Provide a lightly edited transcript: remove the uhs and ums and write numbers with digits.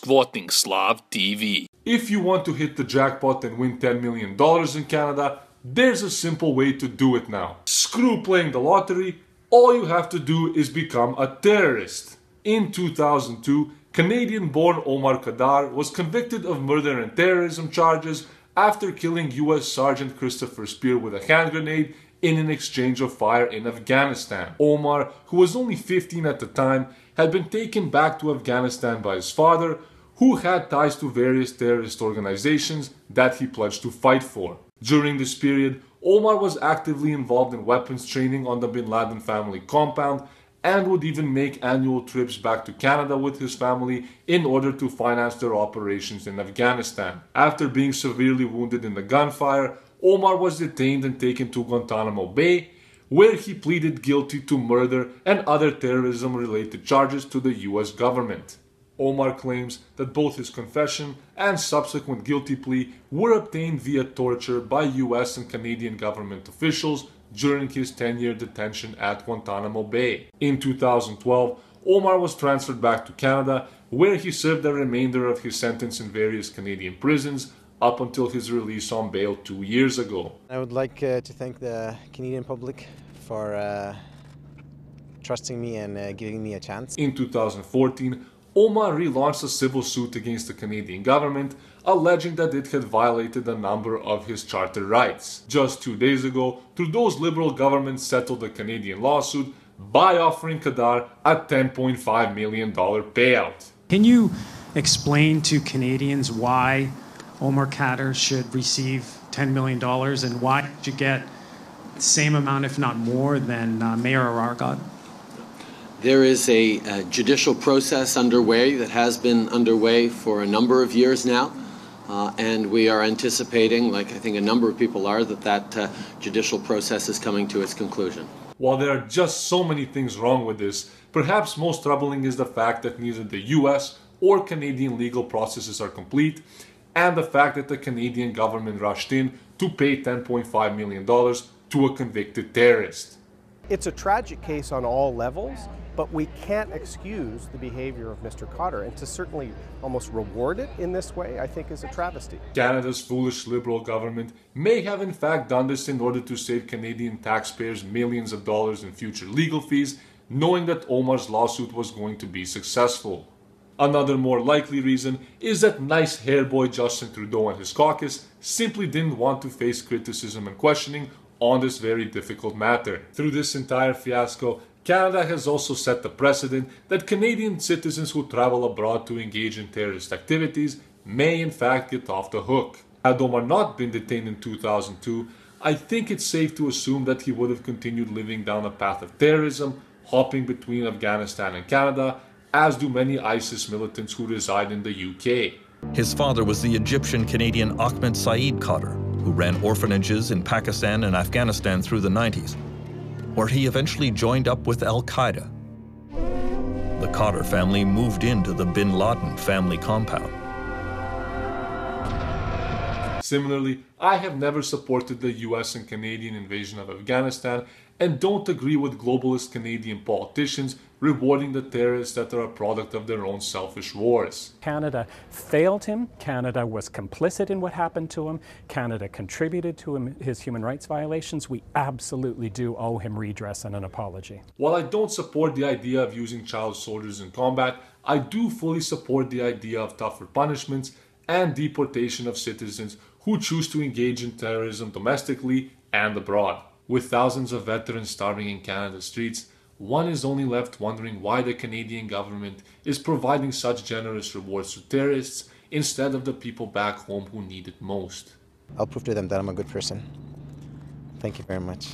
squatting Slav TV. If you want to hit the jackpot and win $10 million in Canada, there's a simple way to do it now. Screw playing the lottery, all you have to do is become a terrorist. In 2002, Canadian-born Omar Khadr was convicted of murder and terrorism charges after killing US Sergeant Christopher Spear with a hand grenade in an exchange of fire in Afghanistan. Omar, who was only 15 at the time, had been taken back to Afghanistan by his father, who had ties to various terrorist organizations that he pledged to fight for. During this period, Omar was actively involved in weapons training on the Bin Laden family compound and would even make annual trips back to Canada with his family in order to finance their operations in Afghanistan. After being severely wounded in the gunfire, Omar was detained and taken to Guantanamo Bay, where he pleaded guilty to murder and other terrorism-related charges to the US government. Omar claims that both his confession and subsequent guilty plea were obtained via torture by US and Canadian government officials during his 10-year detention at Guantanamo Bay. In 2012, Omar was transferred back to Canada, where he served the remainder of his sentence in various Canadian prisons up until his release on bail 2 years ago. I would like to thank the Canadian public for trusting me and giving me a chance. In 2014, Omar relaunched a civil suit against the Canadian government, alleging that it had violated a number of his charter rights. Just 2 days ago, Trudeau's Liberal government settled the Canadian lawsuit by offering Khadr a $10.5 million payout. Can you explain to Canadians why Omar Khadr should receive $10 million and why should you get the same amount, if not more, than Mayor Arargat? There is a judicial process underway that has been underway for a number of years now, and we are anticipating, like I think a number of people are, that judicial process is coming to its conclusion. While there are just so many things wrong with this, perhaps most troubling is the fact that neither the US or Canadian legal processes are complete, and the fact that the Canadian government rushed in to pay $10.5 million to a convicted terrorist. It's a tragic case on all levels, but we can't excuse the behavior of Mr. Khadr, and to certainly almost reward it in this way, I think, is a travesty. Canada's foolish Liberal government may have in fact done this in order to save Canadian taxpayers millions of dollars in future legal fees, knowing that Omar's lawsuit was going to be successful. Another more likely reason is that nice hair boy Justin Trudeau and his caucus simply didn't want to face criticism and questioning on this very difficult matter. Through this entire fiasco, Canada has also set the precedent that Canadian citizens who travel abroad to engage in terrorist activities may in fact get off the hook. Had Omar not been detained in 2002, I think it's safe to assume that he would have continued living down a path of terrorism, hopping between Afghanistan and Canada, as do many ISIS militants who reside in the UK. His father was the Egyptian-Canadian Ahmed Saeed Khadr, who ran orphanages in Pakistan and Afghanistan through the 90s, where he eventually joined up with Al-Qaeda. The Khadr family moved into the Bin Laden family compound. Similarly, I have never supported the US and Canadian invasion of Afghanistan and don't agree with globalist Canadian politicians rewarding the terrorists that are a product of their own selfish wars. Canada failed him. Canada was complicit in what happened to him. Canada contributed to his human rights violations. We absolutely do owe him redress and an apology. While I don't support the idea of using child soldiers in combat, I do fully support the idea of tougher punishments and deportation of citizens who choose to engage in terrorism domestically and abroad. With thousands of veterans starving in Canada's streets, one is only left wondering why the Canadian government is providing such generous rewards to terrorists instead of the people back home who need it most. I'll prove to them that I'm a good person. Thank you very much.